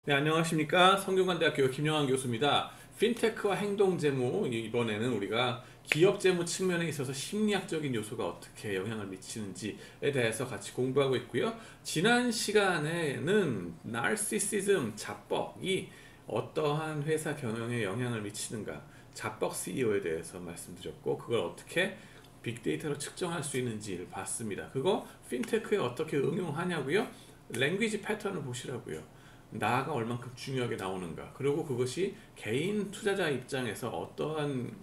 네, 안녕하십니까. 성균관대학교 김영환 교수입니다. 핀테크와 행동재무, 이번에는 우리가 기업재무 측면에 있어서 심리학적인 요소가 어떻게 영향을 미치는지에 대해서 같이 공부하고 있고요. 지난 시간에는 나르시시즘, 자뻑이 어떠한 회사 경영에 영향을 미치는가, 자뻑 CEO에 대해서 말씀드렸고, 그걸 어떻게 빅데이터로 측정할 수 있는지를 봤습니다. 그거 핀테크에 어떻게 응용하냐고요? 랭귀지 패턴을 보시라고요. 나가 얼만큼 중요하게 나오는가, 그리고 그것이 개인 투자자 입장에서 어떠한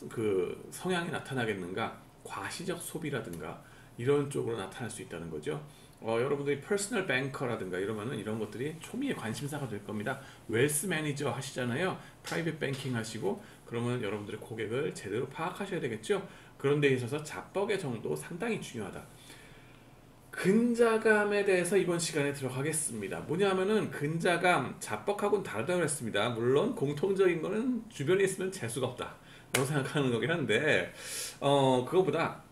그 성향이 나타나겠는가, 과시적 소비라든가 이런 쪽으로 나타날 수 있다는 거죠. 여러분들이 퍼스널 뱅커라든가 이러면은 이런 것들이 초미의 관심사가 될 겁니다. 웰스 매니저 하시잖아요. 프라이빗 뱅킹 하시고, 그러면 여러분들의 고객을 제대로 파악하셔야 되겠죠. 그런 데 있어서 자뻑의 정도 상당히 중요하다. 근자감에 대해서 이번 시간에 들어가겠습니다. 뭐냐면은 근자감, 자뻑하고는 다르다고 했습니다. 물론 공통적인 거는 주변에 있으면 재수가 없다 라고 생각하는 거긴 한데, 그거보다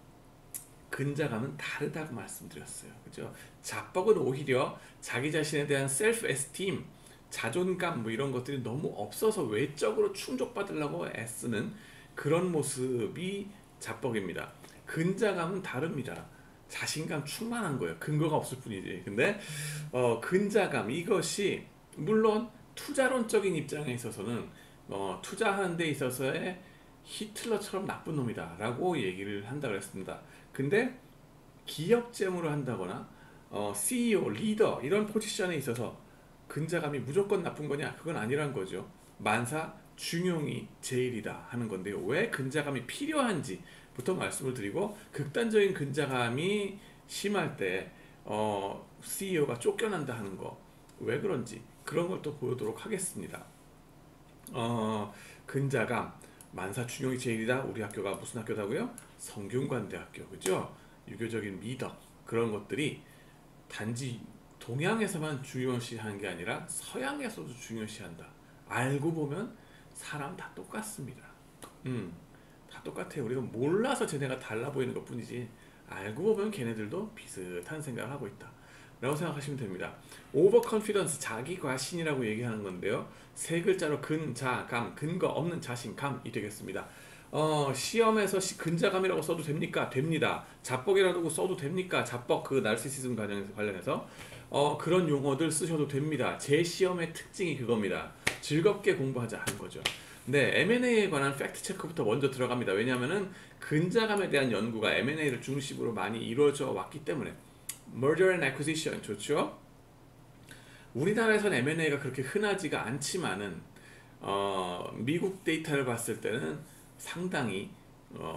근자감은 다르다고 말씀드렸어요. 그죠? 자뻑은 오히려 자기 자신에 대한 셀프 에스팀, 자존감 뭐 이런 것들이 너무 없어서 외적으로 충족받으려고 애쓰는 그런 모습이 자뻑입니다. 근자감은 다릅니다. 자신감 충만한 거예요. 근거가 없을 뿐이지. 근데 근자감, 이것이 물론 투자론적인 입장에 있어서는 투자하는 데 있어서의 히틀러처럼 나쁜 놈이다 라고 얘기를 한다 그랬습니다. 근데 기업 재무를 한다거나 CEO, 리더 이런 포지션에 있어서 근자감이 무조건 나쁜 거냐? 그건 아니란 거죠. 만사 중용이 제일이다 하는 건데요. 왜 근자감이 필요한지부터 말씀을 드리고, 극단적인 근자감이 심할 때 CEO가 쫓겨난다 하는 거, 왜 그런지 그런 걸 또 보도록 하겠습니다. 근자감, 만사 중용이 제일이다. 우리 학교가 무슨 학교다고요? 성균관대학교. 그죠? 유교적인 미덕, 그런 것들이 단지 동양에서만 중요시하는 게 아니라 서양에서도 중요시한다. 알고 보면 사람 다 똑같습니다. 다 똑같아요. 우리가 몰라서 쟤네가 달라 보이는 것 뿐이지, 알고 보면 걔네들도 비슷한 생각을 하고 있다 라고 생각하시면 됩니다. 오버 컨피던스, 자기 과신이라고 얘기하는 건데요. 세 글자로 근자감, 근거 없는 자신감이 되겠습니다. 시험에서 근자감이라고 써도 됩니까? 됩니다. 자뻑이라고 써도 됩니까? 자뻑, 그 나르시시즘 관련해서 그런 용어들 쓰셔도 됩니다. 제 시험의 특징이 그겁니다. 즐겁게 공부하자 하는 거죠. 네, M&A에 관한 팩트 체크부터 먼저 들어갑니다. 왜냐하면은 근자감에 대한 연구가 M&A를 중심으로 많이 이루어져 왔기 때문에. Merger and Acquisition 좋죠? 우리나라에서는 M&A가 그렇게 흔하지가 않지만은 미국 데이터를 봤을 때는 상당히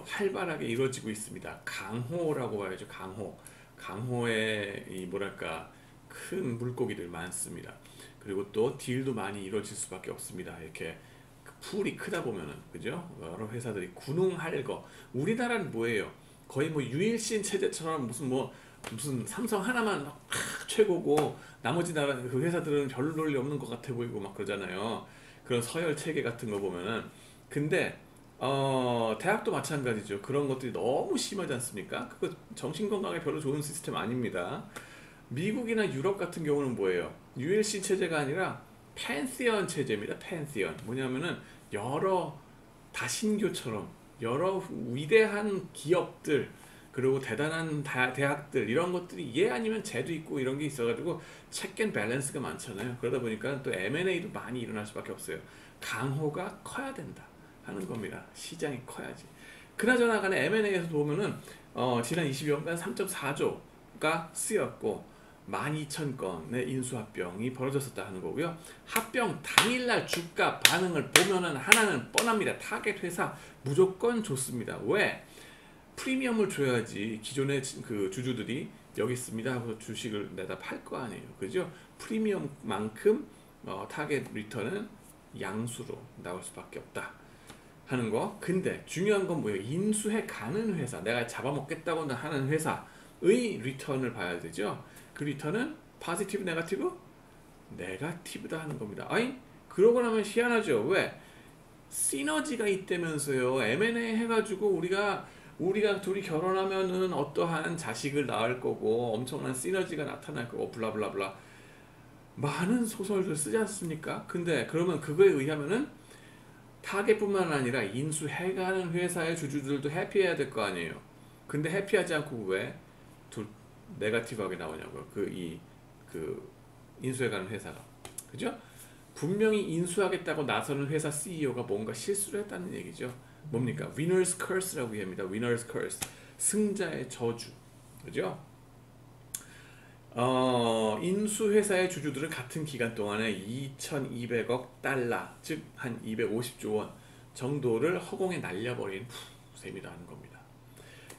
활발하게 이루어지고 있습니다. 강호라고 봐야죠. 강호에 이 뭐랄까 큰 물고기들 많습니다. 그리고 또 딜도 많이 이루어질 수밖에 없습니다. 이렇게 풀이 크다 보면은, 그죠? 여러 회사들이 군웅할 거. 우리나라는 뭐예요? 거의 뭐 유일신 체제처럼 무슨 삼성 하나만 최고고 나머지 나라 그 회사들은 별로 볼일 없는 것 같아 보이고 막 그러잖아요. 그런 서열 체계 같은 거 보면은. 근데 대학도 마찬가지죠. 그런 것들이 너무 심하지 않습니까? 그거 정신건강에 별로 좋은 시스템 아닙니다. 미국이나 유럽 같은 경우는 뭐예요? ULC 체제가 아니라 펜시언 체제입니다. 펜시언. 뭐냐면은 여러 다신교처럼 여러 위대한 기업들, 그리고 대단한 대학들, 이런 것들이 얘 아니면 쟤도 있고 이런 게 있어가지고 체크 앤 밸런스가 많잖아요. 그러다 보니까 또 M&A도 많이 일어날 수밖에 없어요. 강호가 커야 된다 하는 겁니다. 시장이 커야지. 그나저나 간에 M&A에서 보면은 지난 22년간 3.4조가 쓰였고 12,000건의 인수합병이 벌어졌었다 하는 거고요. 합병 당일날 주가 반응을 보면은 하나는 뻔합니다. 타겟 회사 무조건 좋습니다. 왜? 프리미엄을 줘야지 기존의 그 주주들이 여기 있습니다 하고 주식을 내다 팔 거 아니에요. 그죠? 프리미엄만큼 타겟 리턴은 양수로 나올 수밖에 없다 하는 거. 근데 중요한 건 뭐예요? 인수해 가는 회사, 내가 잡아먹겠다고 하는 회사의 리턴을 봐야 되죠. 그 리턴은 포지티브, 네거티브? 네거티브다 하는 겁니다. 아니, 그러고 나면 희한하죠. 왜? 시너지가 있다면서요. M&A 해가지고 우리가 둘이 결혼하면은 어떠한 자식을 낳을 거고 엄청난 시너지가 나타날 거고 블라블라블라. 많은 소설들 쓰지 않습니까? 근데 그러면 그거에 의하면은 타겟뿐만 아니라 인수해가는 회사의 주주들도 해피해야 될 거 아니에요. 근데 해피하지 않고 왜 둘 네거티브하게 나오냐고요. 그 인수해가는 회사가, 그죠? 분명히 인수하겠다고 나서는 회사 CEO가 뭔가 실수를 했다는 얘기죠. 뭡니까? Winner's Curse라고 합니다. Winner's Curse. 승자의 저주. 그죠? 인수회사의 주주들은 같은 기간 동안에 2,200억 달러, 즉 한 250조 원 정도를 허공에 날려버린 셈이라는 겁니다.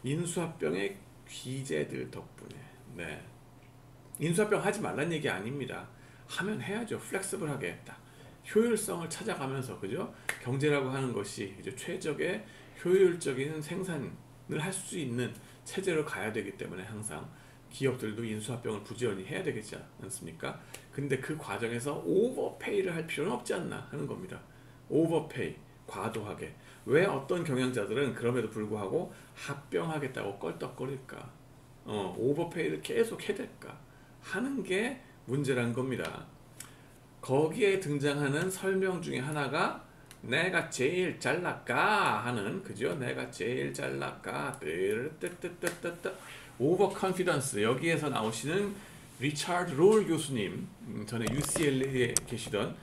인수합병의 귀재들 덕분에. 네. 인수합병 하지 말란 얘기 아닙니다. 하면 해야죠. 플렉서블하게 했다. 효율성을 찾아가면서, 그죠? 경제라고 하는 것이 이제 최적의 효율적인 생산을 할 수 있는 체제로 가야 되기 때문에 항상 기업들도 인수합병을 부지런히 해야 되겠지 않습니까? 근데 그 과정에서 오버페이를 할 필요는 없지 않나 하는 겁니다. 오버페이, 과도하게. 왜 어떤 경영자들은 그럼에도 불구하고 합병하겠다고 껄떡거릴까? 오버페이를 계속 해댈까? 하는 게 문제란 겁니다. 거기에 등장하는 설명 중에 하나가 내가 제일 잘났까 하는, 그죠? 내가 제일 잘났까 뜨뜨뜨뜨뜨뜨 오버 컨피던스. 여기에서 나오시는 리차드 롤 교수님, 전에 UCLA에 계시던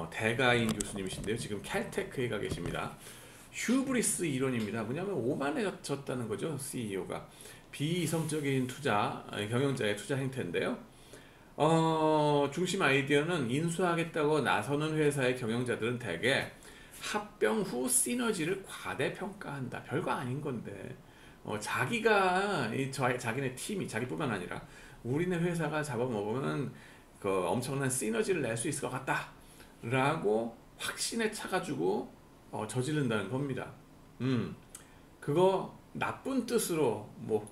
대가인 교수님이신데요. 지금 캘테크에 가 계십니다. 휴브리스 이론입니다. 뭐냐면 오만해졌다는 거죠. CEO가 비이성적인 투자, 경영자의 투자 행태인데요. 중심 아이디어는 인수하겠다고 나서는 회사의 경영자들은 대개 합병 후 시너지를 과대평가한다. 별거 아닌 건데 자기가 자기네 팀이, 자기뿐만 아니라 우리네 회사가 잡아먹으면 그 엄청난 시너지를 낼 수 있을 것 같다 라고 확신에 차가지고 저지른다는 겁니다. 그거 나쁜 뜻으로 뭐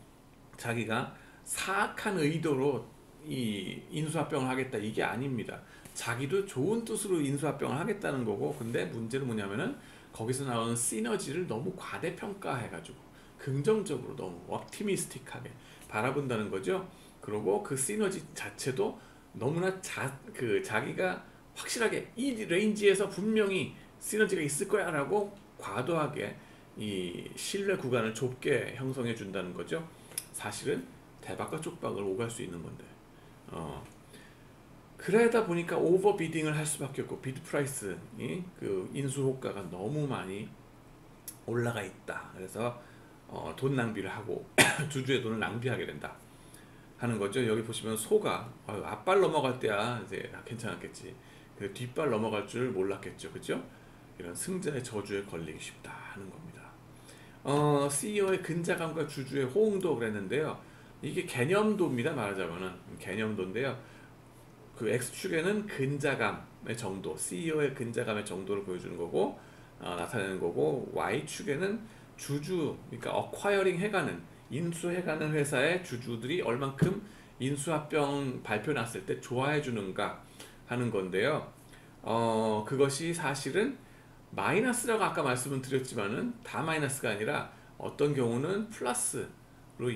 자기가 사악한 의도로 이 인수합병을 하겠다 이게 아닙니다. 자기도 좋은 뜻으로 인수합병을 하겠다는 거고, 근데 문제는 뭐냐면은 거기서 나오는 시너지를 너무 과대평가해가지고 긍정적으로 너무 옵티미스틱하게 바라본다는 거죠. 그리고 그 시너지 자체도 너무나 자기가 확실하게 이 레인지에서 분명히 시너지가 있을 거야 라고 과도하게 이 신뢰 구간을 좁게 형성해 준다는 거죠. 사실은 대박과 쪽박을 오갈 수 있는 건데 그러다 보니까 오버비딩을 할 수밖에 없고 비드 프라이스, 그 인수 호가가 너무 많이 올라가 있다. 그래서 돈 낭비를 하고 주주의 돈을 낭비하게 된다 하는 거죠. 여기 보시면 소가 앞발 넘어갈 때야 이제 괜찮았겠지. 뒷발 넘어갈 줄 몰랐겠죠. 그죠? 이런 승자의 저주에 걸리기 쉽다 하는 겁니다. CEO의 근자감과 주주의 호응도 그랬는데요. 이게 개념도입니다. 말하자면은 개념도인데요. 그 X축에는 근자감의 정도, CEO의 근자감의 정도를 보여주는 거고 나타내는 거고, Y축에는 주주, 그러니까 어콰이어링 해가는, 인수해가는 회사의 주주들이 얼만큼 인수합병 발표 났을 때 좋아해 주는가 하는 건데요. 그것이 사실은 마이너스라고 아까 말씀을 드렸지만은 다 마이너스가 아니라 어떤 경우는 플러스로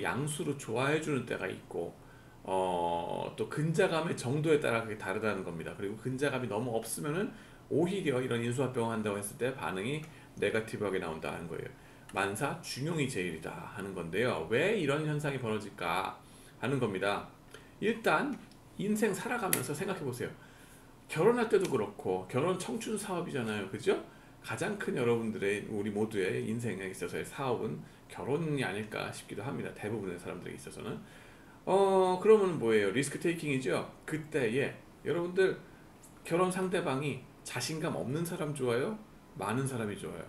양수로 좋아해 주는 때가 있고 또 근자감의 정도에 따라 그게 다르다는 겁니다. 그리고 근자감이 너무 없으면은 오히려 이런 인수합병 한다고 했을 때 반응이 네거티브하게 나온다는 거예요. 만사 중용이 제일이다 하는 건데요. 왜 이런 현상이 벌어질까 하는 겁니다. 일단 인생 살아가면서 생각해 보세요. 결혼할 때도 그렇고, 결혼 청춘 사업이잖아요. 그죠? 가장 큰 여러분들의, 우리 모두의 인생에 있어서의 사업은 결혼이 아닐까 싶기도 합니다. 대부분의 사람들에게 있어서는. 그러면 뭐예요? 리스크 테이킹이죠. 그때에 여러분들 결혼 상대방이 자신감 없는 사람 좋아요? 많은 사람이 좋아요?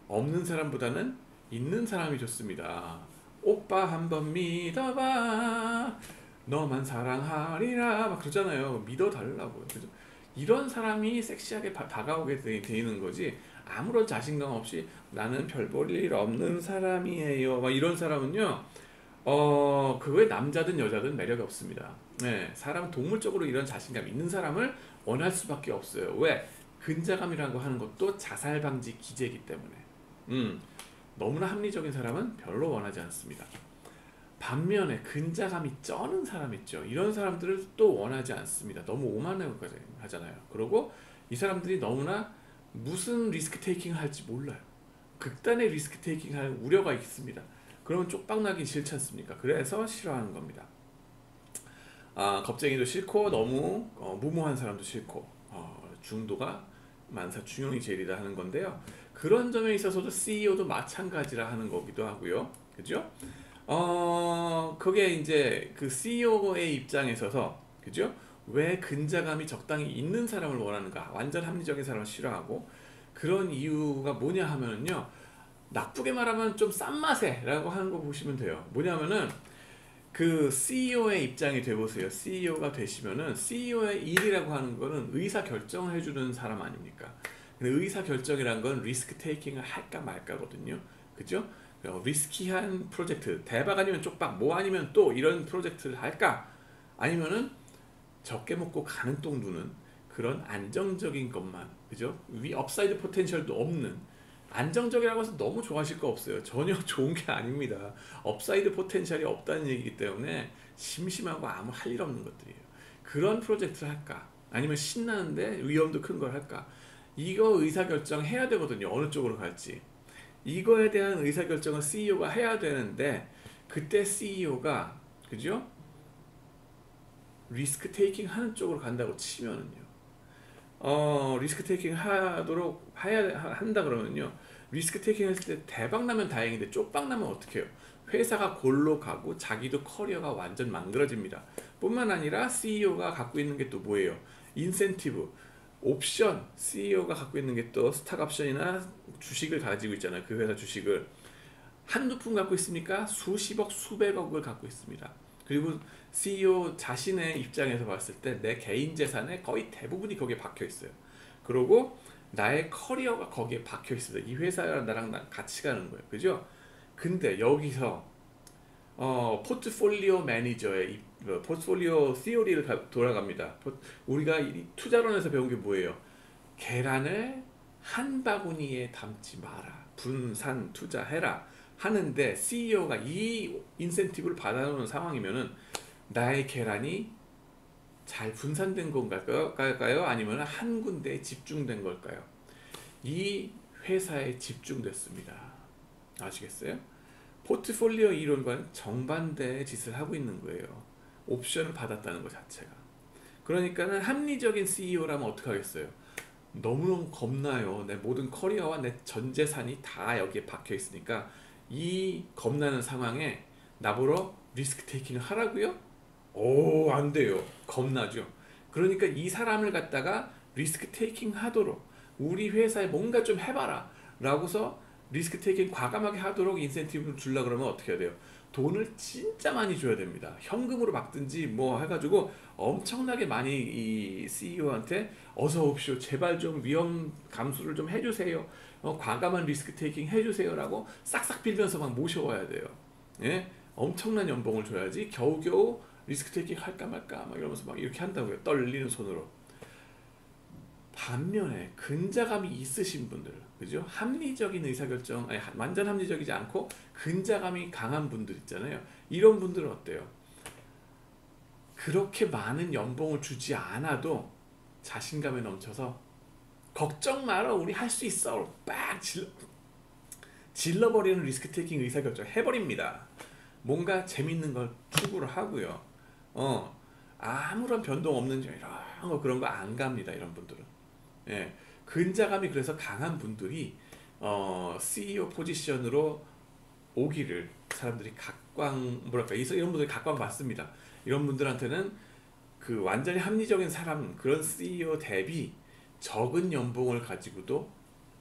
없는 사람보다는 있는 사람이 좋습니다. 오빠 한번 믿어봐, 너만 사랑하리라 막 그러잖아요. 믿어달라고요. 그죠? 이런 사람이 섹시하게 다가오게 되는 거지, 아무런 자신감 없이 나는 별 볼 일 없는 사람이에요 막 이런 사람은요, 그거에 남자든 여자든 매력이 없습니다. 네, 사람 동물적으로 이런 자신감 있는 사람을 원할 수밖에 없어요. 왜? 근자감이라고 하는 것도 자살 방지 기제이기 때문에. 너무나 합리적인 사람은 별로 원하지 않습니다. 반면에 근자감이 쩌는 사람 있죠. 이런 사람들을 또 원하지 않습니다. 너무 오만하게 하잖아요. 그리고 이 사람들이 너무나 무슨 리스크 테이킹을 할지 몰라요. 극단의 리스크 테이킹 할 우려가 있습니다. 그러면 쪽박나기 싫지 않습니까? 그래서 싫어하는 겁니다. 겁쟁이도 싫고 너무 무모한 사람도 싫고 중도가 만사 중용이 제일이다 하는 건데요. 그런 점에 있어서도 CEO도 마찬가지라 하는 거기도 하고요. 그죠? 그게 이제 그 CEO의 입장에 있어서 그죠? 왜 근자감이 적당히 있는 사람을 원하는가? 완전 합리적인 사람을 싫어하고 그런 이유가 뭐냐 하면은요. 나쁘게 말하면 좀 싼 맛에 라고 하는 거 보시면 돼요. 뭐냐면은 그 CEO의 입장이 돼보세요. CEO가 되시면은 CEO의 일이라고 하는 거는 의사 결정을 해주는 사람 아닙니까? 근데 의사 결정이란 건 리스크 테이킹을 할까 말까거든요. 그죠? 리스키한 프로젝트, 대박 아니면 쪽박, 뭐 아니면 또 이런 프로젝트를 할까? 아니면은 적게 먹고 가는 똥 누는 그런 안정적인 것만, 그죠? 위 업사이드 포텐셜도 없는 안정적이라고 해서 너무 좋아하실 거 없어요. 전혀 좋은 게 아닙니다. 업사이드 포텐셜이 없다는 얘기이기 때문에 심심하고 아무 할 일 없는 것들이에요. 그런 프로젝트를 할까? 아니면 신나는데 위험도 큰 걸 할까? 이거 의사결정 해야 되거든요. 어느 쪽으로 갈지. 이거에 대한 의사결정을 CEO가 해야 되는데 그때 CEO가 그죠? 리스크 테이킹 하는 쪽으로 간다고 치면은요. 리스크 테이킹 한다 그러면요. 리스크 테이킹 했을 때 대박 나면 다행인데 쪽박 나면 어떻게 해요? 회사가 골로 가고 자기도 커리어가 완전 망가집니다. 뿐만 아니라 CEO가 갖고 있는 게 또 뭐예요? 인센티브, 옵션. CEO가 갖고 있는 게 또 스탁 옵션이나 주식을 가지고 있잖아요. 그 회사 주식을 한두 푼 갖고 있습니까? 수십억, 수백억을 갖고 있습니다. 그리고 CEO 자신의 입장에서 봤을 때 내 개인 재산의 거의 대부분이 거기에 박혀 있어요. 그리고 나의 커리어가 거기에 박혀 있습니다. 이 회사랑 나랑 같이 가는 거예요. 그죠? 근데 여기서 포트폴리오 매니저의 포트폴리오 시오리를 돌아갑니다. 우리가 투자론에서 배운 게 뭐예요? 계란을 한 바구니에 담지 마라. 분산 투자해라. 하는데 CEO가 이 인센티브를 받아놓은 상황이면은 나의 계란이 잘 분산된 건가요? 아니면 한 군데에 집중된 걸까요? 이 회사에 집중됐습니다. 아시겠어요? 포트폴리오 이론과는 정반대의 짓을 하고 있는 거예요. 옵션을 받았다는 것 자체가. 그러니까는 합리적인 CEO라면 어떻게 하겠어요? 너무너무 겁나요. 내 모든 커리어와 내 전 재산이 다 여기에 박혀 있으니까 이 겁나는 상황에 나보러 리스크 테이킹을 하라고요? 오, 안 돼요. 겁나죠. 그러니까 이 사람을 갖다가 리스크 테이킹 하도록 우리 회사에 뭔가 좀 해봐라 라고서 리스크 테이킹 과감하게 하도록 인센티브를 주려고 그러면 어떻게 해야 돼요? 돈을 진짜 많이 줘야 됩니다. 현금으로 받든지 뭐 해가지고 엄청나게 많이 이 CEO한테 어서 오십시오. 제발 좀 위험 감수를 좀 해주세요. 과감한 리스크 테이킹 해주세요 라고 싹싹 빌면서 막 모셔와야 돼요. 예? 엄청난 연봉을 줘야지 겨우겨우 리스크 테이킹 할까 말까 막 이러면서 막 이렇게 한다고요. 떨리는 손으로. 반면에 근자감이 있으신 분들, 그죠? 합리적인 의사결정, 아니 완전 합리적이지 않고 근자감이 강한 분들 있잖아요. 이런 분들은 어때요? 그렇게 많은 연봉을 주지 않아도 자신감에 넘쳐서 걱정 마라, 우리 할 수 있어, 빡 질러버리는 리스크 테이킹 의사결정 해버립니다. 뭔가 재밌는 걸 추구를 하고요. 아무런 변동 없는 이런 거 그런 거 안 갑니다. 이런 분들은. 예, 근자감이 그래서 강한 분들이 CEO 포지션으로 오기를 사람들이 뭐랄까 이런 분들이 각광 받습니다. 이런 분들한테는 그 완전히 합리적인 사람 그런 CEO 대비 적은 연봉을 가지고도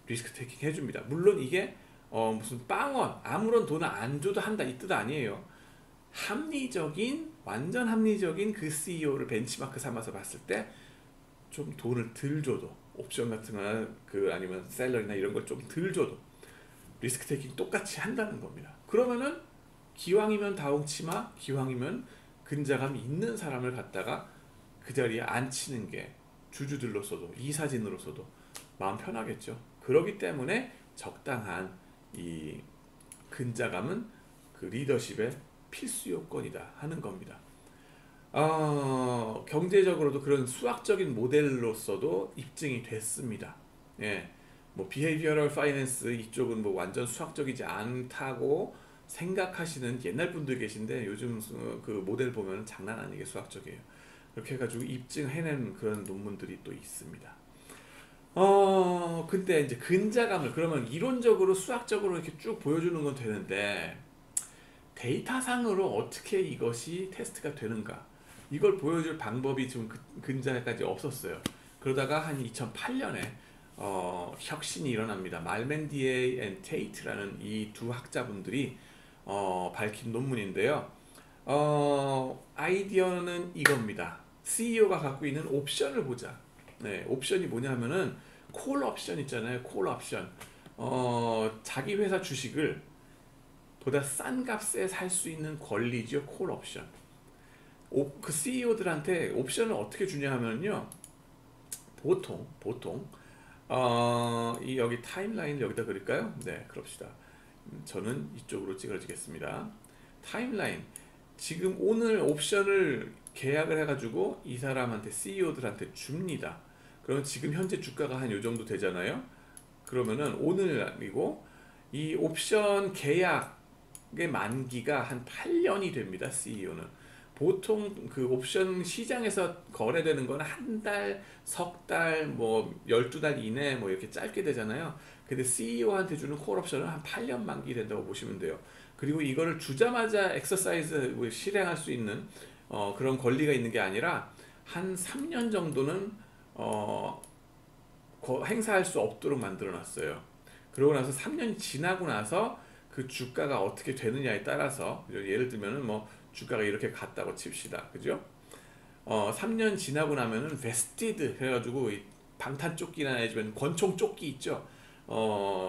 리스크 테이킹 해줍니다. 물론 이게 무슨 빵원 아무런 돈을 안 줘도 한다 이 뜻 아니에요. 합리적인 완전 합리적인 그 CEO를 벤치마크 삼아서 봤을 때 좀 돈을 덜 줘도 옵션 같은 거나 아니면 셀러리나 이런 걸 좀 덜 줘도 리스크 테이킹 똑같이 한다는 겁니다. 그러면은 기왕이면 다홍치마 기왕이면 근자감이 있는 사람을 갖다가 그 자리에 앉히는 게 주주들로서도 이사진으로서도 마음 편하겠죠. 그렇기 때문에 적당한 이 근자감은 그 리더십에 필수 요건이다 하는 겁니다. 경제적으로도 그런 수학적인 모델로서도 입증이 됐습니다. 예, 뭐 비헤이비어럴 파이낸스 이쪽은 뭐 완전 수학적이지 않다고 생각하시는 옛날 분들 계신데 요즘 그 모델 보면 장난 아니게 수학적이에요. 그렇게 해가지고 입증해낸 그런 논문들이 또 있습니다. 근데 이제 근자감을 그러면 이론적으로 수학적으로 이렇게 쭉 보여주는 건 되는데 데이터상으로 어떻게 이것이 테스트가 되는가 이걸 보여줄 방법이 좀 근자까지 없었어요. 그러다가 한 2008년에 혁신이 일어납니다. 말맨디에이 앤 테이트라는 이 두 학자분들이 밝힌 논문인데요. 아이디어는 이겁니다. CEO가 갖고 있는 옵션을 보자. 네, 옵션이 뭐냐면은 콜 옵션 있잖아요. 콜 옵션. 자기 회사 주식을 보다 싼 값에 살 수 있는 권리죠. 콜 옵션. 그 CEO들한테 옵션을 어떻게 주냐 하면요. 보통 이 여기 타임라인을 여기다 그릴까요? 네, 그럽시다. 저는 이쪽으로 찍어주겠습니다. 타임라인. 지금 오늘 옵션을 계약을 해가지고 이 사람한테 CEO들한테 줍니다. 그러면 지금 현재 주가가 한 요 정도 되잖아요. 그러면은 오늘이고 이 옵션 계약의 만기가 한 8년이 됩니다. CEO는 보통 그 옵션 시장에서 거래되는 건 한 달, 석 달, 뭐 12달 이내 뭐 이렇게 짧게 되잖아요. 근데 CEO한테 주는 콜 옵션은 한 8년 만기 된다고 보시면 돼요. 그리고 이거를 주자마자 엑서사이즈 실행할 수 있는 그런 권리가 있는 게 아니라 한 3년 정도는 행사할 수 없도록 만들어 놨어요. 그러고 나서 3년이 지나고 나서 그 주가가 어떻게 되느냐에 따라서 예를 들면은 뭐 주가가 이렇게 갔다고 칩시다. 그죠? 3년 지나고 나면은 베스티드 해가지고 방탄 조끼나 해주면 권총 조끼 있죠?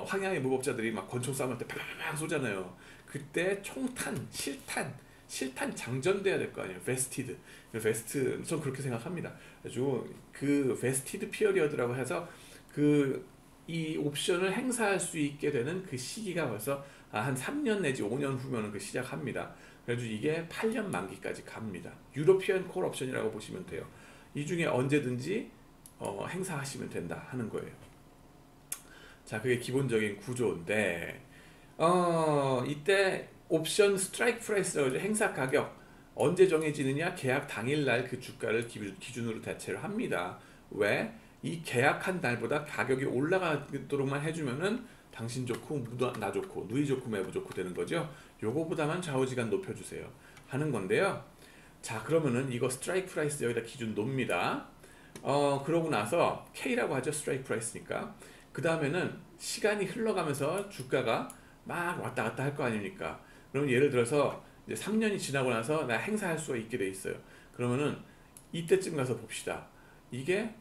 황야의 무법자들이 막 권총 싸움할 때 팍팍 쏘잖아요. 그때 총탄, 실탄 장전돼야 될 거 아니에요. 베스티드. 베스트, 전 그렇게 생각합니다. 그래가지고 그 베스티드 피어리어드라고 해서 이 옵션을 행사할 수 있게 되는 그 시기가 벌써 한 3년 내지 5년 후면은 그 시작합니다. 그래서 이게 8년 만기까지 갑니다. 유로피언 콜 옵션이라고 보시면 돼요. 이 중에 언제든지 행사하시면 된다 하는 거예요. 자, 그게 기본적인 구조인데 이때 옵션 스트라이크 프라이스라고 행사 가격 언제 정해지느냐? 계약 당일날 그 주가를 기준으로 대체를 합니다. 왜? 이 계약한 날보다 가격이 올라가도록만 해주면은 당신 좋고 나 좋고 누이 좋고 매부 좋고 되는 거죠. 요거보다만 좌우지간 높여주세요 하는 건데요. 자, 그러면은 이거 스트라이크 프라이스 여기다 기준 놓습니다. 그러고 나서 K라고 하죠. 스트라이크 프라이스니까. 그 다음에는 시간이 흘러가면서 주가가 막 왔다 갔다 할 거 아닙니까? 그럼 예를 들어서 이제 3년이 지나고 나서 나 행사할 수가 있게 돼 있어요. 그러면은 이때쯤 가서 봅시다. 이게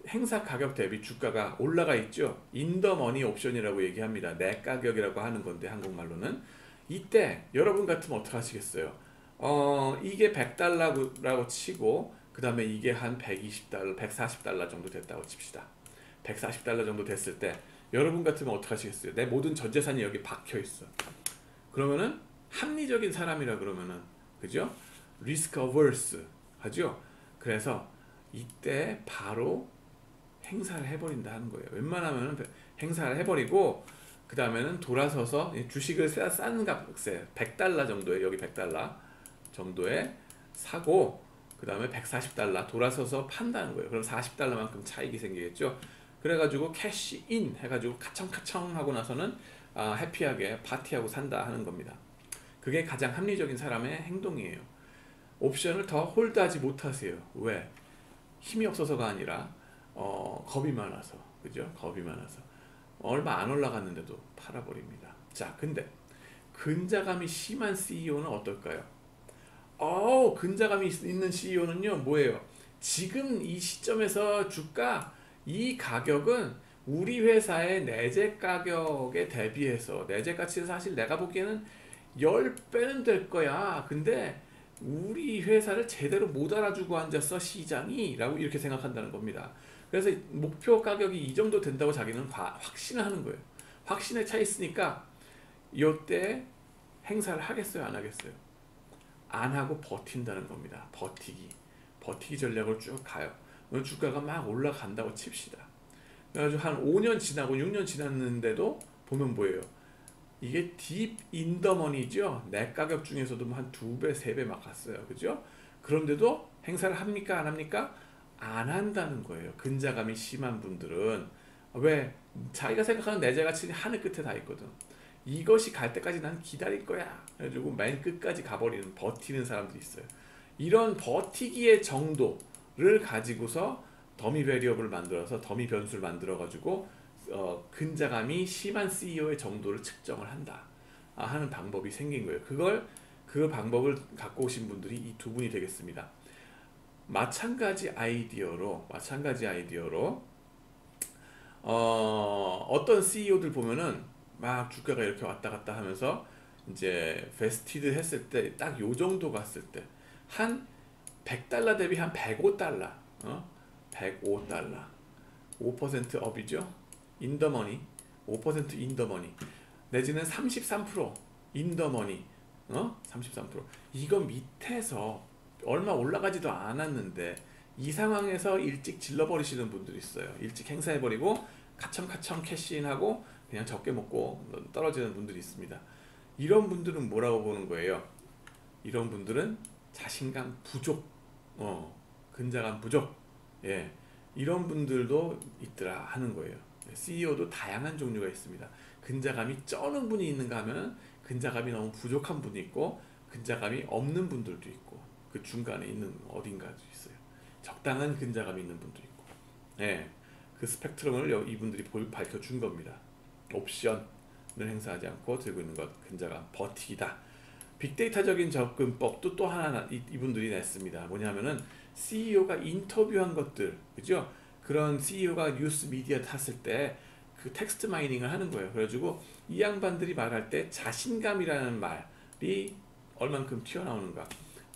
행사 가격 대비 주가가 올라가 있죠. 인더머니 옵션이라고 얘기합니다. 내 가격이라고 하는 건데 한국말로는. 이때 여러분 같으면 어떻게 하시겠어요? 이게 100달러라고 치고 그 다음에 이게 한 120달러, 140달러 정도 됐다고 칩시다. 140달러 정도 됐을 때 여러분 같으면 어떻게 하시겠어요? 내 모든 전 재산이 여기 박혀 있어. 그러면은 합리적인 사람이라 그러면은 그죠? 리스크 어버스 하죠? 그래서 이때 바로 행사를 해버린다 하는 거예요. 웬만하면 행사를 해버리고 그 다음에는 돌아서서 주식을 싼 값에 100달러 정도에 여기 100달러 정도에 사고 그 다음에 140달러 돌아서서 판다는 거예요. 그럼 40달러만큼 차익이 생기겠죠. 그래가지고 캐시인 해가지고 카청카청 하고 나서는 해피하게 파티하고 산다 하는 겁니다. 그게 가장 합리적인 사람의 행동이에요. 옵션을 더 홀드하지 못하세요. 왜? 힘이 없어서가 아니라 겁이 많아서. 그죠? 겁이 많아서 얼마 안 올라갔는데도 팔아버립니다. 자, 근데 근자감이 심한 CEO는 어떨까요? 근자감이 있는 CEO는요 뭐예요? 지금 이 시점에서 주가 이 가격은 우리 회사의 내재 가격에 대비해서 내재 가치는 사실 내가 보기에는 10배는 될 거야. 근데 우리 회사를 제대로 못 알아주고 앉았어 시장이 라고 이렇게 생각한다는 겁니다. 그래서 목표 가격이 이 정도 된다고 자기는 확신을 하는 거예요. 확신에 차 있으니까 이때 행사를 하겠어요 안 하겠어요? 안 하고 버틴다는 겁니다. 버티기 전략을 쭉 가요. 주가가 막 올라간다고 칩시다. 그래가지고 한 5년 지나고 6년 지났는데도 보면 뭐예요? 이게 딥 인더머니죠. net 가격 중에서도 한 2배, 3배 막 갔어요. 그죠? 그런데도 행사를 합니까? 안 합니까? 안 한다는 거예요. 근자감이 심한 분들은. 왜? 자기가 생각하는 내재가치는 하늘 끝에 다 있거든. 이것이 갈 때까지 난 기다릴 거야. 그래가지고 맨 끝까지 가버리는, 버티는 사람들이 있어요. 이런 버티기의 정도를 가지고서 더미 베리어블을 만들어서 더미 변수를 만들어가지고 근자감이 심한 CEO의 정도를 측정을 한다 하는 방법이 생긴 거예요. 그 방법을 갖고 오신 분들이 이 두 분이 되겠습니다. 마찬가지 아이디어로 어떤 CEO들 보면은 막 주가가 이렇게 왔다 갔다 하면서 이제 베스티드 했을 때 딱 요 정도 갔을 때 한 100달러 대비 한 105달러 105달러 5% 업이죠. 인더머니 5% 인더머니 내지는 33% 인더머니 33% 이거 밑에서 얼마 올라가지도 않았는데 이 상황에서 일찍 질러버리시는 분들이 있어요. 일찍 행사해버리고 카청카청 캐시인하고 그냥 적게 먹고 떨어지는 분들이 있습니다. 이런 분들은 뭐라고 보는 거예요? 이런 분들은 자신감 부족, 근자감 부족, 예, 이런 분들도 있더라 하는 거예요. CEO도 다양한 종류가 있습니다. 근자감이 쩌는 분이 있는가 하면 근자감이 너무 부족한 분이 있고 근자감이 없는 분들도 있고 그 중간에 있는 어딘가도 있어요. 적당한 근자감이 있는 분도 있고, 예, 그 스펙트럼을 이분들이 밝혀준 겁니다. 옵션을 행사하지 않고 들고 있는 것, 근자감, 버티기다. 빅데이터적인 접근법도 또 하나 이분들이 냈습니다. 뭐냐면은 CEO가 인터뷰한 것들, 그죠? 그런 CEO가 뉴스 미디어 탔을 때 그 텍스트 마이닝을 하는 거예요. 그래가지고 이 양반들이 말할 때 자신감이라는 말이 얼만큼 튀어나오는가.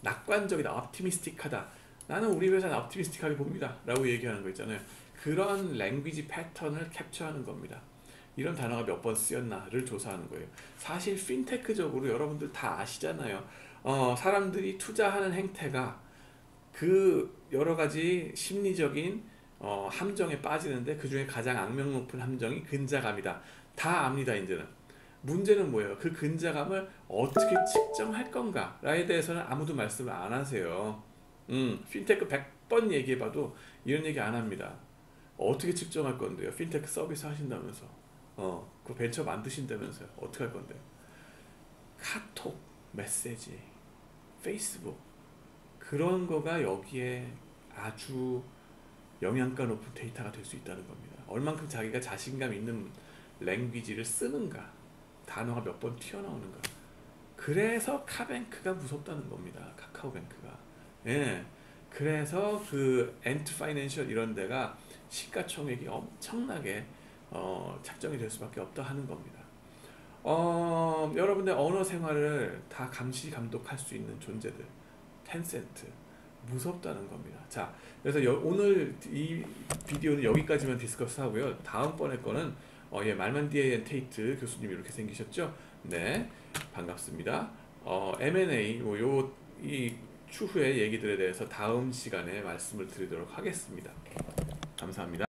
낙관적이다, optimistic하다. 나는 우리 회사는 optimistic하게 봅니다 라고 얘기하는 거 있잖아요. 그런 랭귀지 패턴을 캡처하는 겁니다. 이런 단어가 몇 번 쓰였나를 조사하는 거예요. 사실 핀테크적으로 여러분들 다 아시잖아요. 사람들이 투자하는 행태가 그 여러 가지 심리적인 함정에 빠지는데 그 중에 가장 악명 높은 함정이 근자감이다. 다 압니다. 이제는. 문제는 뭐예요? 그 근자감을 어떻게 측정할 건가에 대해서는 아무도 말씀을 안 하세요. 핀테크 100번 얘기해봐도 이런 얘기 안 합니다. 어떻게 측정할 건데요? 핀테크 서비스 하신다면서, 그 벤처 만드신다면서요? 어떻게 할 건데요? 카톡, 메시지, 페이스북 그런 거가 여기에 아주 영양가 높은 데이터가 될 수 있다는 겁니다. 얼만큼 자기가 자신감 있는 랭귀지를 쓰는가, 단어가 몇 번 튀어나오는가. 그래서 카뱅크가 무섭다는 겁니다. 카카오뱅크가. 예. 그래서 그 엔트 파이낸셜 이런 데가 시가총액이 엄청나게 책정이 될 수밖에 없다 하는 겁니다. 여러분의 언어 생활을 다 감시 감독할 수 있는 존재들, 텐센트 무섭다는 겁니다. 자, 그래서 오늘 이 비디오는 여기까지만 디스커스 하고요. 다음번에 거는 말만디에 테이트 교수님이 이렇게 생기셨죠? 네, 반갑습니다. M&A 이 추후의 얘기들에 대해서 다음 시간에 말씀을 드리도록 하겠습니다. 감사합니다.